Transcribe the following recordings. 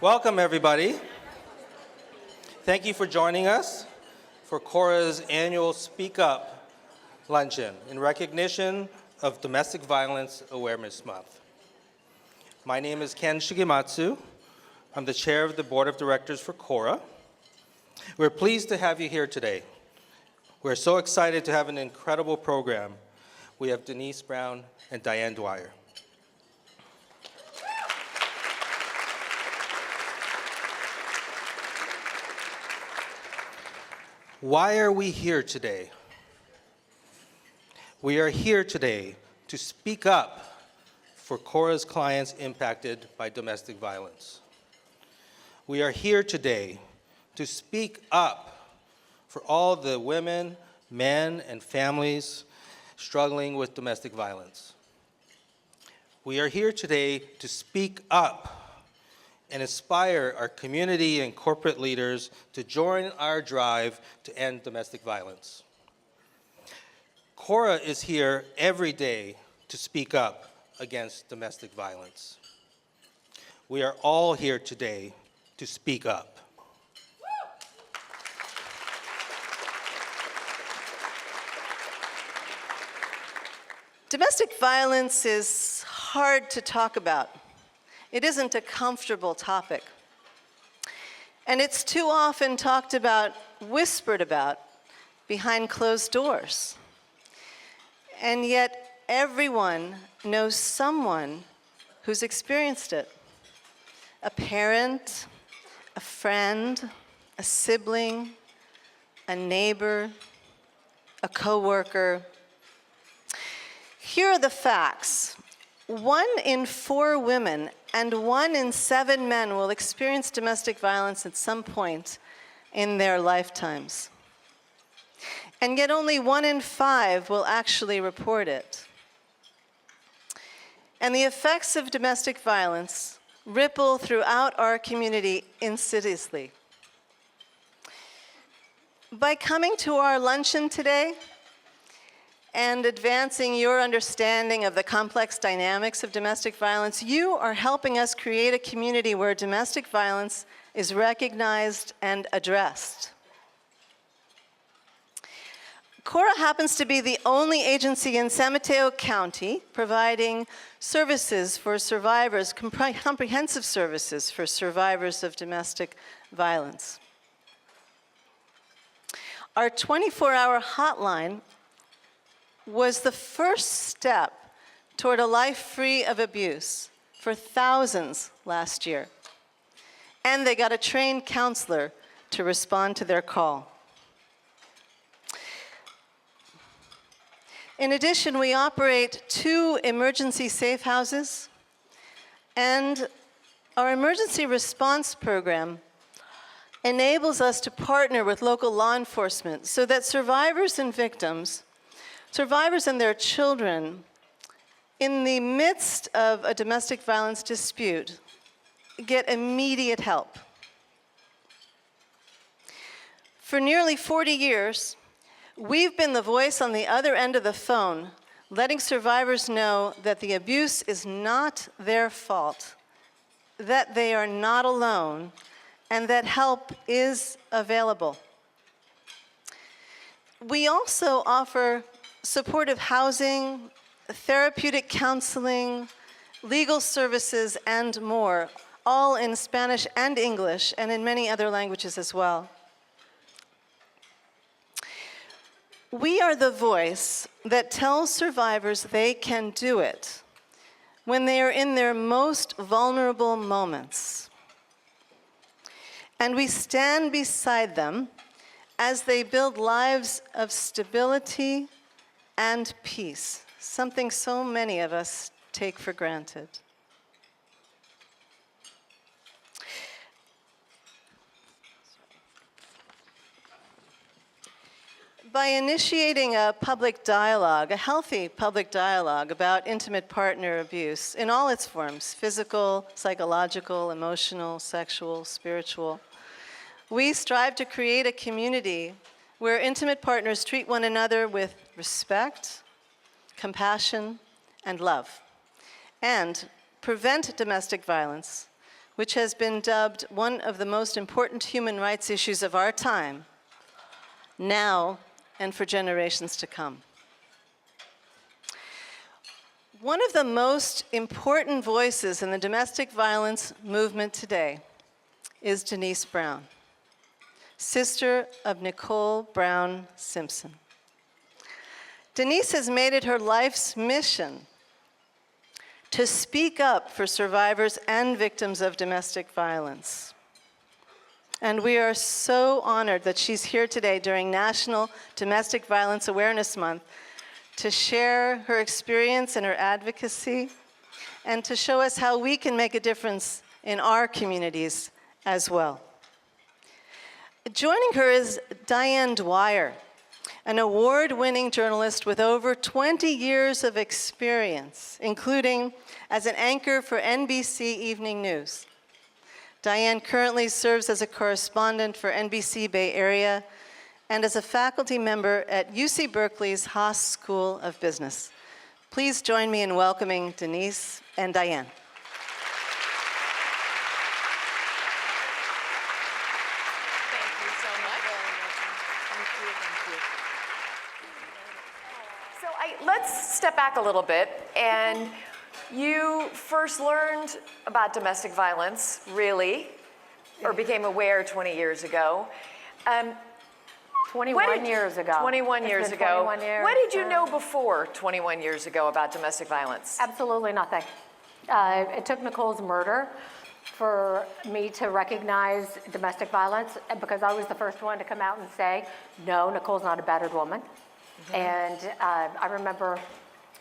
Welcome, everybody. Thank you for joining us for CORA's annual Speak Up Luncheon in recognition of Domestic Violence Awareness Month. My name is Ken Shigematsu. I'm the chair of the board of directors for CORA. We're pleased to have you here today. We're so excited to have an incredible program. We have Denise Brown and Diane Dwyer. Why are we here today? We are here today to speak up for CORA's clients impacted by domestic violence. We are here today to speak up for all the women, men, and families struggling with domestic violence. We are here today to speak up and inspire our community and corporate leaders to join our drive to end domestic violence. CORA is here every day to speak up against domestic violence. We are all here today to speak up. Domestic violence is hard to talk about. It isn't a comfortable topic. And it's too often talked about, whispered about, behind closed doors. And yet everyone knows someone who's experienced it. A parent, a friend, a sibling, a neighbor, a coworker. Here are the facts. 1 in 4 women and 1 in 7 men will experience domestic violence at some point in their lifetimes. And yet only 1 in 5 will actually report it. And the effects of domestic violence ripple throughout our community insidiously. By coming to our luncheon today, and advancing your understanding of the complex dynamics of domestic violence, you are helping us create a community where domestic violence is recognized and addressed. CORA happens to be the only agency in San Mateo County providing services for survivors, comprehensive services for survivors of domestic violence. Our 24-hour hotline was the first step toward a life free of abuse for thousands last year. And they got a trained counselor to respond to their call. In addition, we operate 2 emergency safe houses, and our emergency response program enables us to partner with local law enforcement so that survivors and victims, survivors and their children, in the midst of a domestic violence dispute, get immediate help. For nearly 40 years, we've been the voice on the other end of the phone, letting survivors know that the abuse is not their fault, that they are not alone, and that help is available. We also offer supportive housing, therapeutic counseling, legal services, and more, all in Spanish and English, and in many other languages as well. We are the voice that tells survivors they can do it when they are in their most vulnerable moments. And we stand beside them as they build lives of stability and peace, something so many of us take for granted. By initiating a public dialogue, a healthy public dialogue about intimate partner abuse in all its forms, physical, psychological, emotional, sexual, spiritual, we strive to create a community where intimate partners treat one another with respect, compassion, and love, and prevent domestic violence which has been dubbed one of the most important human rights issues of our time, now and for generations to come. One of the most important voices in the domestic violence movement today is Denise Brown, sister of Nicole Brown Simpson. Denise has made it her life's mission to speak up for survivors and victims of domestic violence. And we are so honored that she's here today during National Domestic Violence Awareness Month to share her experience and her advocacy, and to show us how we can make a difference in our communities as well. Joining her is Diane Dwyer, an award-winning journalist with over 20 years of experience, including as an anchor for NBC Evening News. Diane currently serves as a correspondent for NBC Bay Area and as a faculty member at UC Berkeley's Haas School of Business. Please join me in welcoming Denise and Diane. Thank you so much. So let's step back a little bit. And you first learned about domestic violence, really, or became aware 20 years ago. 21 years ago. 21 years It's been ago. 21 years. What did you know before 21 years ago about domestic violence? Absolutely nothing. It took Nicole's murder for me to recognize domestic violence, because I was the first one to come out and say, no, Nicole's not a battered woman. Mm-hmm. And I remember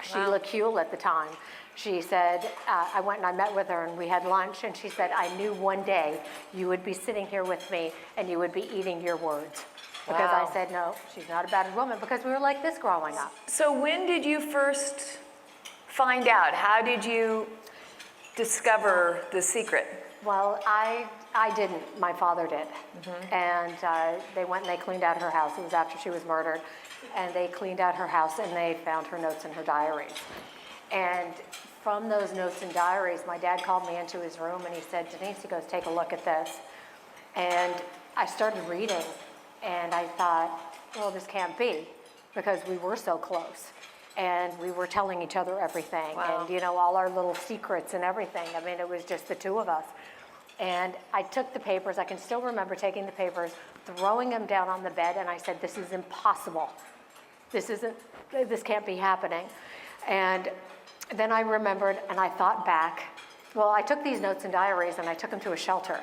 Sheila Kuehl at the time. She said, I went and I met with her and we had lunch, and she said, I knew one day you would be sitting here with me and you would be eating your words. Because Wow. I said, no, she's not a battered woman, because we were like this growing up. So when did you first find out? How did you discover the secret? Well, I didn't. My father did. Mm-hmm. And they went and they cleaned out her house. It was after she was murdered. And they cleaned out her house and they found her notes in her diaries. And from those notes and diaries, my dad called me into his room and he said, Denise, he goes, take a look at this. And I started reading. And I thought, well, this can't be, because we were so close. And we were telling each other everything. Wow. And, all our little secrets and everything. I mean, it was just the two of us. And I took the papers. I can still remember taking the papers, throwing them down on the bed, and I said, this is impossible. This can't be happening. And then I remembered, and I thought back. Well, I took these notes and diaries, and I took them to a shelter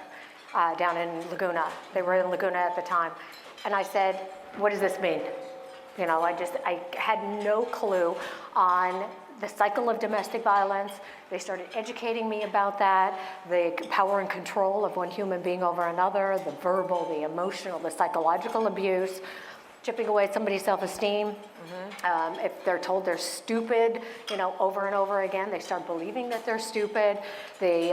down in Laguna. They were in Laguna at the time. And I said, what does this mean? I had no clue on the cycle of domestic violence. They started educating me about that, the power and control of one human being over another, the verbal, the emotional, the psychological abuse, chipping away somebody's self-esteem. Mm-hmm. If they're told they're stupid, over and over again, they start believing that they're stupid. They,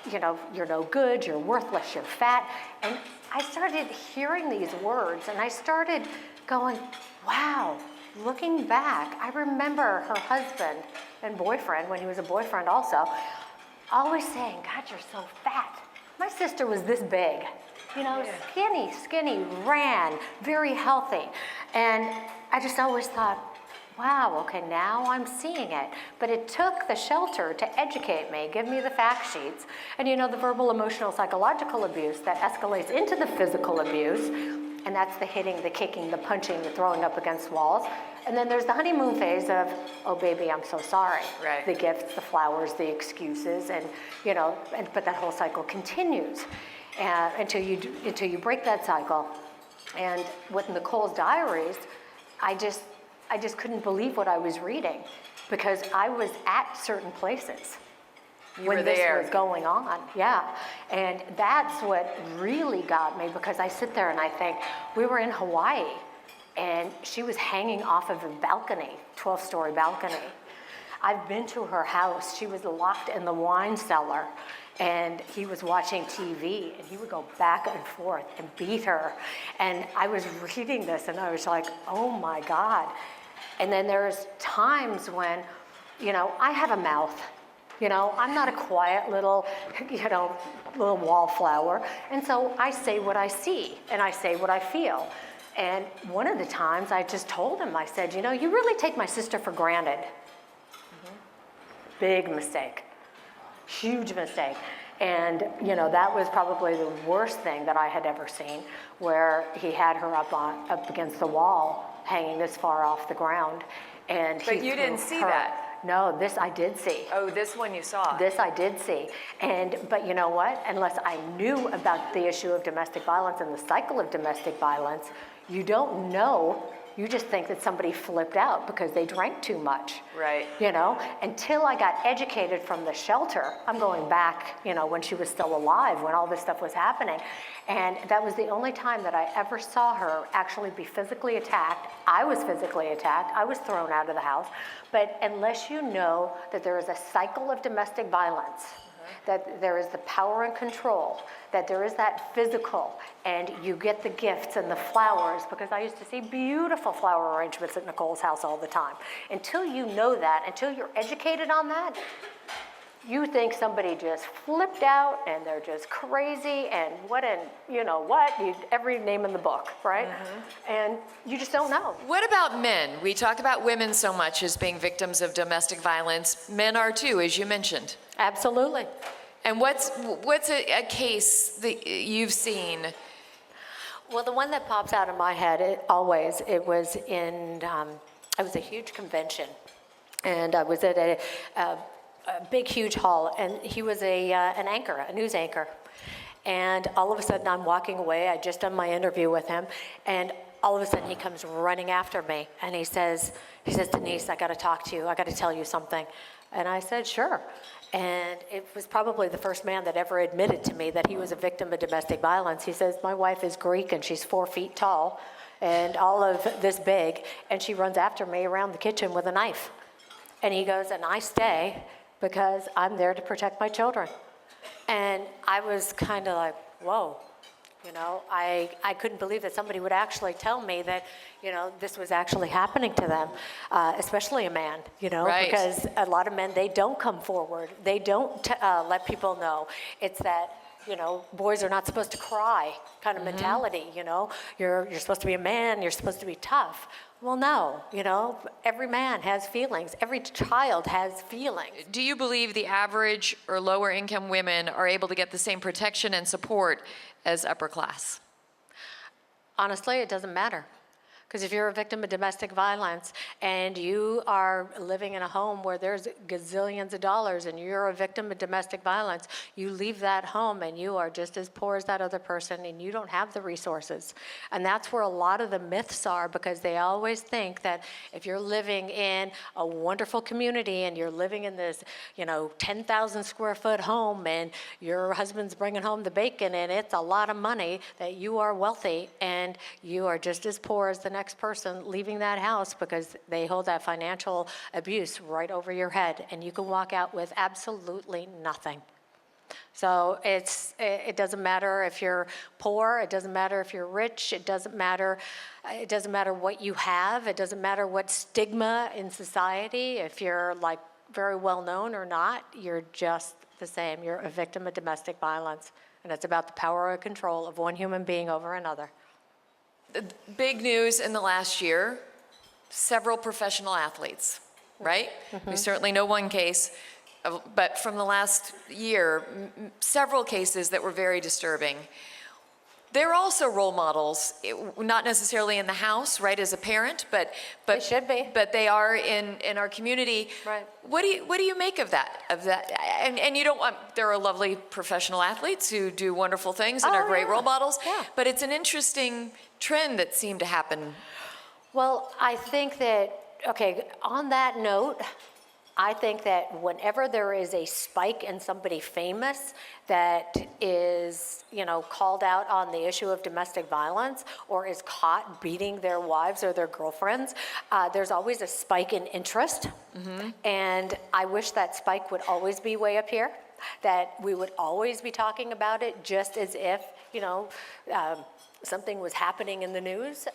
you're no good, you're worthless, you're fat. And I started hearing these words, and I started going, wow, looking back, I remember her husband and boyfriend, when he was a boyfriend also, always saying, God, you're so fat. My sister was this big, skinny, ran, very healthy. And I just always thought, wow, okay, now I'm seeing it. But it took the shelter to educate me, give me the fact sheets. And the verbal, emotional, psychological abuse that escalates into the physical abuse. And that's the hitting, the kicking, the punching, the throwing up against walls. And then there's the honeymoon phase of, oh, baby, I'm so sorry. Right. The gifts, the flowers, the excuses, and, but that whole cycle continues until you break that cycle. And with Nicole's diaries, I just couldn't believe what I was reading, because I was at certain places when this was going on. Yeah. And that's what really got me, because I sit there and I think, we were in Hawaii and she was hanging off of a balcony, 12-story balcony. I've been to her house. She was locked in the wine cellar and he was watching TV and he would go back and forth and beat her. And I was reading this and I was like, oh my God. And then there's times when, I have a mouth. I'm not a quiet little, little wallflower. And so I say what I see and I say what I feel. And one of the times I just told him, I said, you know, you really take my sister for granted. Big mistake, huge mistake. And, you know, that was probably the worst thing that I had ever seen, where he had her up against the wall, hanging this far off the ground. And But you didn't see that. No, this I did see. Oh, this one you saw. This I did see. But you know what? Unless I knew about the issue of domestic violence and the cycle of domestic violence, you don't know. You just think that somebody flipped out because they drank too much. Right. You know, until I got educated from the shelter. I'm going back, you know, when she was still alive, when all this stuff was happening. And that was the only time that I ever saw her actually be physically attacked. I was physically attacked. I was thrown out of the house. But unless you know that there is a cycle of domestic violence, that there is the power and control, that there is that physical, and you get the gifts and the flowers, because I used to see beautiful flower arrangements at Nicole's house all the time. Until you know that, until you're educated on that, you think somebody just flipped out and they're just crazy and every name in the book, right? And you just don't know. What about men? We talk about women so much as being victims of domestic violence. Men are too, as you mentioned. Absolutely. And what's a case that you've seen? Well, the one that pops out of my head, it was a huge convention, and I was at a big, huge hall, and he was an anchor, a news anchor. And all of a sudden, I'm walking away. I just done my interview with him, and all of a sudden, he comes running after me, and he says, Denise, I got to talk to you. I got to tell you something. And I said, sure. And it was probably the first man that ever admitted to me that he was a victim of domestic violence. He says, my wife is Greek, and she's 4 feet tall, and all of this big, and she runs after me around the kitchen with a knife. And he goes, and I stay because I'm there to protect my children. And I was kind of like, whoa. You know, I couldn't believe that somebody would actually tell me that, you know, this was actually happening to them, especially a man, you know, Right. because a lot of men, they don't come forward. They don't let people know. It's that, you know, boys are not supposed to cry kind of mentality, you know. You're supposed to be a man, you're supposed to be tough. Well, no, you know, every man has feelings. Every child has feelings. Do you believe the average or lower income women are able to get the same protection and support as upper class? Honestly, it doesn't matter. Because if you're a victim of domestic violence and you are living in a home where there's gazillions of dollars and you're a victim of domestic violence, you leave that home and you are just as poor as that other person and you don't have the resources. And that's where a lot of the myths are, because they always think that if you're living in a wonderful community and you're living in this, you know, 10,000 square foot home and your husband's bringing home the bacon and it's a lot of money, that you are wealthy and you are just as poor as the next person leaving that house, because they hold that financial abuse right over your head and you can walk out with absolutely nothing. So it doesn't matter if you're poor, it doesn't matter if you're rich, it doesn't matter what you have, it doesn't matter what stigma in society, if you're like very well known or not, you're just the same. You're a victim of domestic violence, and it's about the power and control of one human being over another. Big news in the last year, several professional athletes, right? We certainly know one case, but from the last year, several cases that were very disturbing. They're also role models, not necessarily in the house, right, as a parent, but They should be. But they are in our community. Right. What do you make of that? And you don't want, there are lovely professional athletes who do wonderful things and are great role models. Yeah. But it's an interesting trend that seemed to happen. Well, I think that, okay, on that note, I think that whenever there is a spike in somebody famous that is, you know, called out on the issue of domestic violence or is caught beating their wives or their girlfriends, there's always a spike in interest. And I wish that spike would always be way up here, that we would always be talking about it just as if, you know, something was happening in the news,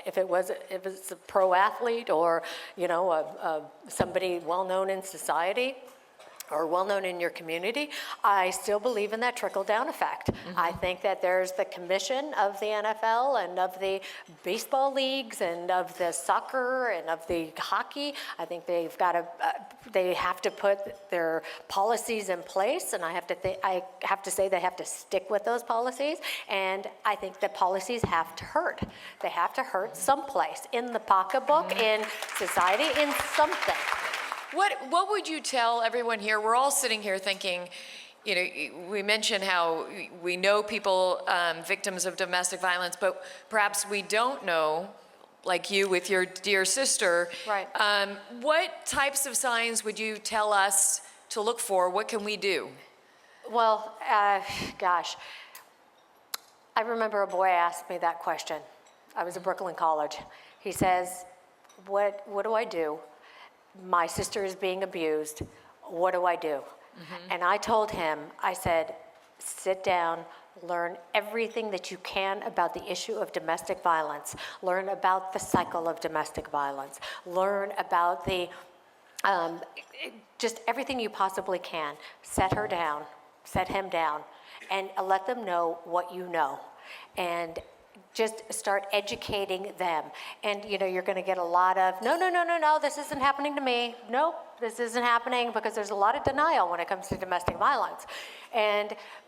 if it's a pro athlete or, you know, somebody well known in society. or well-known in your community, I still believe in that trickle-down effect. I think that there's the commission of the NFL and of the baseball leagues and of the soccer and of the hockey. I think they have to put their policies in place, and I have to say they have to stick with those policies. And I think that policies have to hurt. They have to hurt someplace in the pocketbook, in society, in something. What would you tell everyone here? We're all sitting here thinking, we mentioned how we know people, victims of domestic violence, but perhaps we don't know, like you with your dear sister. Right. What types of signs would you tell us to look for? What can we do? Well, gosh, I remember a boy asked me that question. I was at Brooklyn College. He says, what do I do? My sister is being abused. What do I do? And I told him, I said, sit down, learn everything that you can about the issue of domestic violence. Learn about the cycle of domestic violence. Learn about the, just everything you possibly can. Set her down, set him down, and let them know what you know. And just start educating them. And you're going to get a lot of, no, this isn't happening to me. Nope, this isn't happening, because there's a lot of denial when it comes to domestic violence.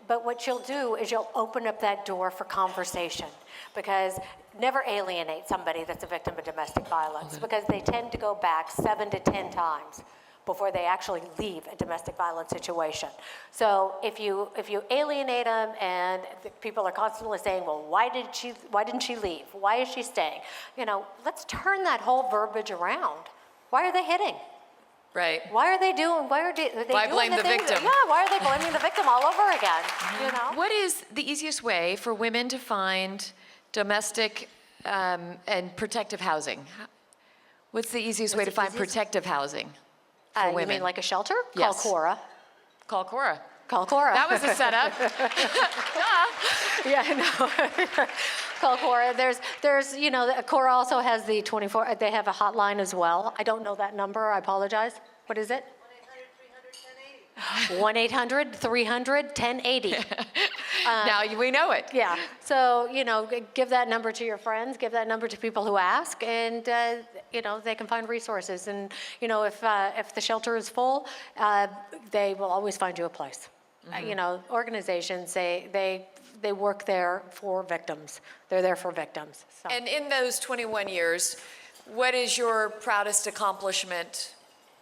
But what you'll do is you'll open up that door for conversation, because never alienate somebody that's a victim of domestic violence, because they tend to go back 7 to 10 times before they actually leave a domestic violence situation. So if you alienate them, and the people are constantly saying, well, why didn't she leave? Why is she staying? Let's turn that whole verbiage around. Why are they hitting? Right. Why are they doing? Why blame the victim? Yeah. Why are they blaming the victim all over again? What is the easiest way for women to find domestic and protective housing? What's the easiest way to find protective housing? For women. You mean like a shelter? Yes. Call CORA. Call CORA. Call CORA. That was a setup. Yeah, I know. Call CORA. There's, CORA also has the 24, they have a hotline as well. I don't know that number, I apologize. What is it? 1-800-300-1080. Now we know it. Yeah, so, give that number to your friends, give that number to people who ask, and, they can find resources. And, if the shelter is full, they will always find you a place. Organizations, they work there for victims. They're there for victims. So. And in those 21 years, what is your proudest accomplishment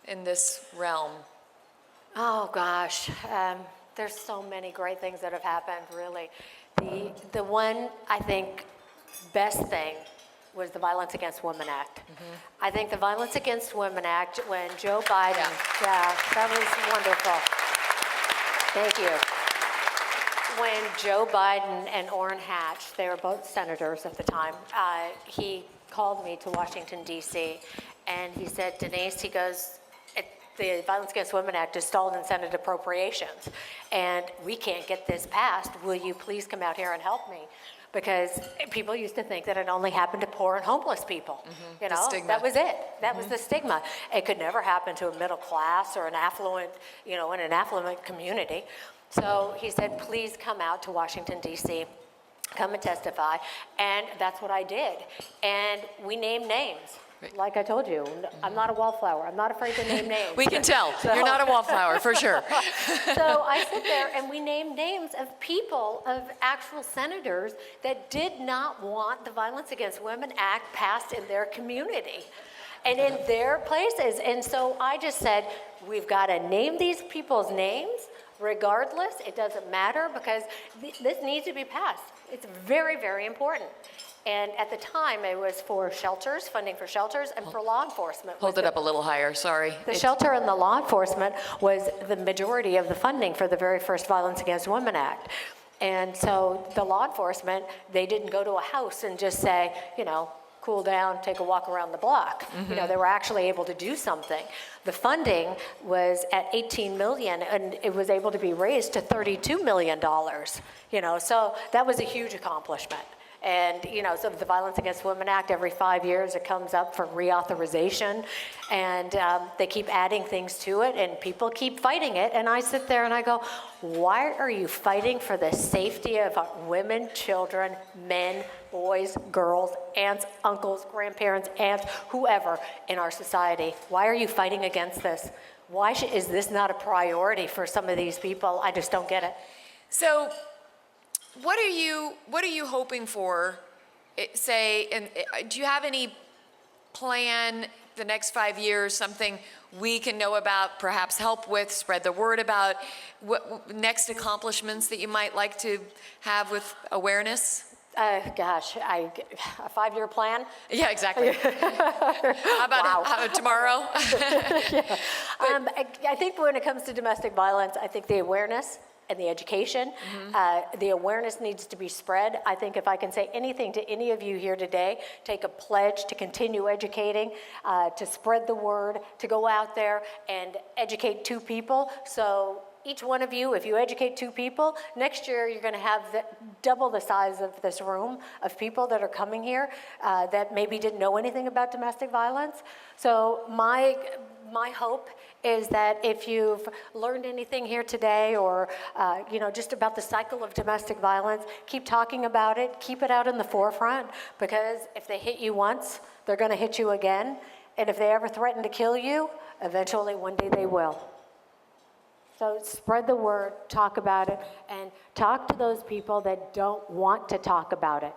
in this realm? Oh gosh, there's so many great things that have happened, really. The one, I think, best thing was the Violence Against Women Act. I think the Violence Against Women Act, when Joe Biden, that was wonderful. Thank you. When Joe Biden and Orrin Hatch, they were both senators at the time, he called me to Washington, D.C., and he said, Denise, he goes, the Violence Against Women Act is stalled in Senate appropriations, and we can't get this passed. Will you please come out here and help me? Because people used to think that it only happened to poor and homeless people. The stigma. That was it. That was the stigma. It could never happen to a middle class or an affluent, in an affluent community. So he said, please come out to Washington, D.C., come and testify. And that's what I did. And we named names. Like I told you, I'm not a wallflower. I'm not afraid to name names. We can tell. You're not a wallflower, for sure. So I sit there and we named names of people, of actual senators that did not want the Violence Against Women Act passed in their community and in their places. And so I just said, we've got to name these people's names regardless. It doesn't matter, because this needs to be passed. It's very, very important. And at the time, it was for shelters, funding for shelters, and for law enforcement. Hold it up a little higher, sorry. The shelter and the law enforcement was the majority of the funding for the very first Violence Against Women Act. And so the law enforcement, they didn't go to a house and just say, cool down, take a walk around the block. They were actually able to do something. The funding was at $18 million, and it was able to be raised to $32 million. So that was a huge accomplishment. And, so the Violence Against Women Act, every 5 years it comes up for reauthorization. And they keep adding things to it, and people keep fighting it. And I sit there and I go, why are you fighting for the safety of women, children, men, boys, girls, aunts, uncles, grandparents, aunts, whoever in our society? Why are you fighting against this? Why is this not a priority for some of these people? I just don't get it. So what are you hoping for, say, and do you have any plan the next 5 years, something we can know about, perhaps help with, spread the word about, what next accomplishments that you might like to have with awareness? Gosh, a 5-year plan? Yeah, exactly. How about tomorrow? I think when it comes to domestic violence, I think the awareness and the education, the awareness needs to be spread. I think if I can say anything to any of you here today, take a pledge to continue educating, to spread the word, to go out there and educate 2 people. So each one of you, if you educate 2 people, next year you're going to have double the size of this room of people that are coming here that maybe didn't know anything about domestic violence. So my hope is that if you've learned anything here today or, just about the cycle of domestic violence, keep talking about it, keep it out in the forefront, because if they hit you once, they're going to hit you again. And if they ever threaten to kill you, eventually one day they will. So spread the word, talk about it, and talk to those people that don't want to talk about it.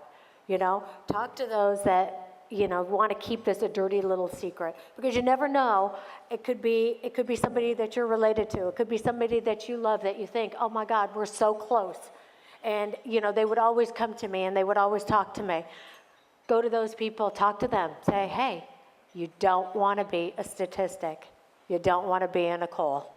Talk to those that want to keep this a dirty little secret, because you never know. It could be somebody that you're related to. It could be somebody that you love, that you think, oh my God, we're so close. And they would always come to me and they would always talk to me. Go to those people, talk to them, say, hey, you don't want to be a statistic. You don't want to be a Nicole.